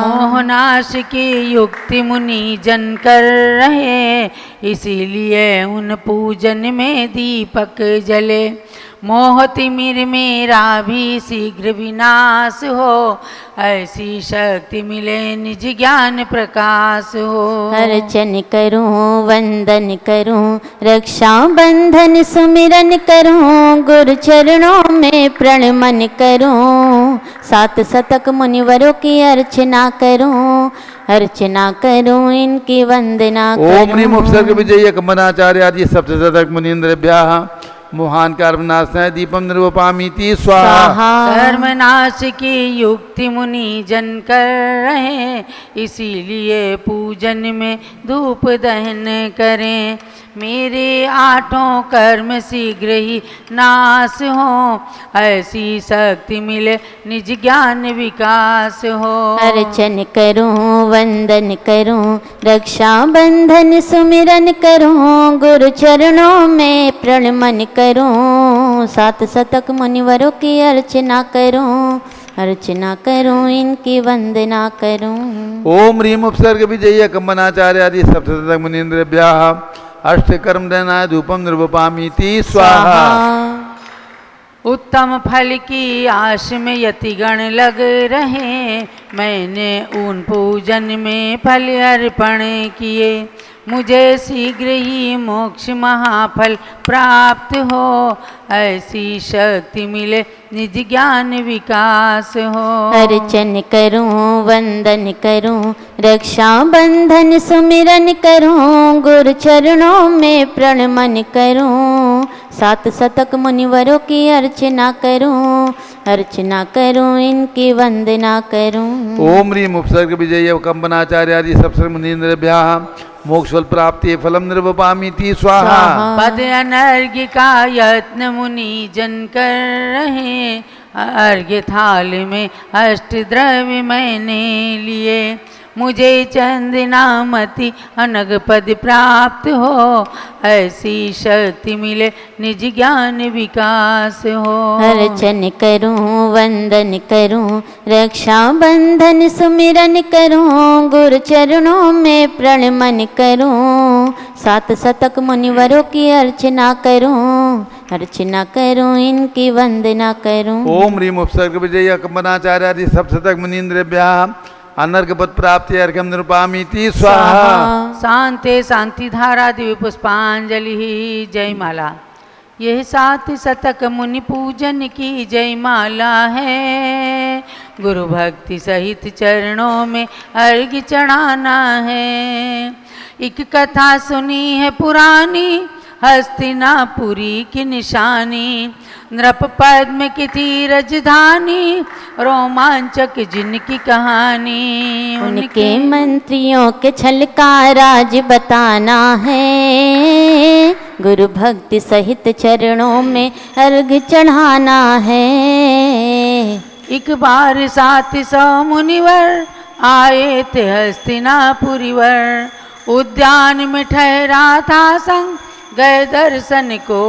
मोहनाश की युक्ति मुनि जन कर रहे, इसीलिए उन पूजन में दीपक जले। मोह तिमिर मेरा भी शीघ्र विनाश हो, ऐसी शक्ति मिले निज ज्ञान प्रकाश हो। अर्चन करूं वंदन करूं रक्षा बंधन सुमिरन करूं, गुरु चरणों में प्रणमन करूं, सात शतक मुनिवरों की अर्चना करूं, अर्चना करूं इनकी वंदना करूं। ओम ह्रीम उपसर्ग विजय कंपनाचार्यादि सप्त शतक मुनीन्द्रेभ्यः मोहान कार्बनाशनाय दीपम निर्वपामीति स्वाहा। धर्मनाश की युक्ति मुनि जन कर रहे, इसीलिए पूजन में धूप दहन करें। मेरे आठों कर्म शीघ्र ही नाश हो, ऐसी शक्ति मिले निज ज्ञान विकास हो। अर्चन करूं वंदन करूं रक्षा बंधन सुमिरन करूं, गुरु चरणों में प्रणमन करूं, सात शतक मुनिवरों की अर्चना करूं, अर्चना करूं इनकी वंदना करूं। ओम ह्रीम उपसर्ग विजय कंपनाचार्यादि सप्त शतक मुनीन्द्रेभ्यः अष्ट कर्म दहनाय धूपम निर्वपामीति स्वाहा। उत्तम फल की आश में यतिगण लग रहे, मैंने उन पूजन में फल अर्पण किए। मुझे शीघ्र ही मोक्ष महाफल प्राप्त हो, ऐसी शक्ति मिले निज ज्ञान विकास हो। अर्चन करूं वंदन करूं रक्षा बंधन सुमिरन करूं, गुरु चरणों में प्रणमन करूं, सात शतक मुनिवरों की अर्चना करूं, अर्चना करूं इनकी वंदना करूं। ओम ह्रीम उपसर्ग विजय कंपनाचार्यादि सप्त मुनीन्द्रेभ्यः मोक्षफल प्राप्ति फलम निर्वपामीति स्वाहा। पद अनर्घ्य का यत्न मुनि जन कर रहे, अर्घ्य थाल में अष्ट द्रव्य मैंने लिए। मुझे चंदनामति अनग पद प्राप्त हो, ऐसी शक्ति मिले निज ज्ञान विकास हो। अर्चन करूं वंदन करूं रक्षा बंधन सुमिरन करूं, गुरु चरणों में प्रणमन करूं, सात शतक मुनिवरों की अर्चना करूं, अर्चना करूं इनकी वंदना करूं। ओम ह्रीम उपसर्ग विजय कंपनाचार्यादि सप्त शतक मुनीन्द्रेभ्यः अनर्घ पद प्राप्ति अर्घ्यम निर्वपामीति स्वाहा। शांते शांति धारा दिव्य पुष्पांजलि जयमाला। यह सात शतक मुनि पूजन की जयमाला है, गुरु भक्ति सहित चरणों में अर्घ्य चढ़ाना है। एक कथा सुनी है पुरानी, हस्तिनापुरी की निशानी, नृप पद्म की थी राजधानी, रोमांचक जिनकी कहानी। उनके मंत्रियों के छल का राज बताना है, गुरु भक्ति सहित चरणों में अर्घ चढ़ाना है। एक बार 700 मुनिवर आए थे हस्तिनापुरीवर, उद्यान में ठहरा था संग, गए दर्शन को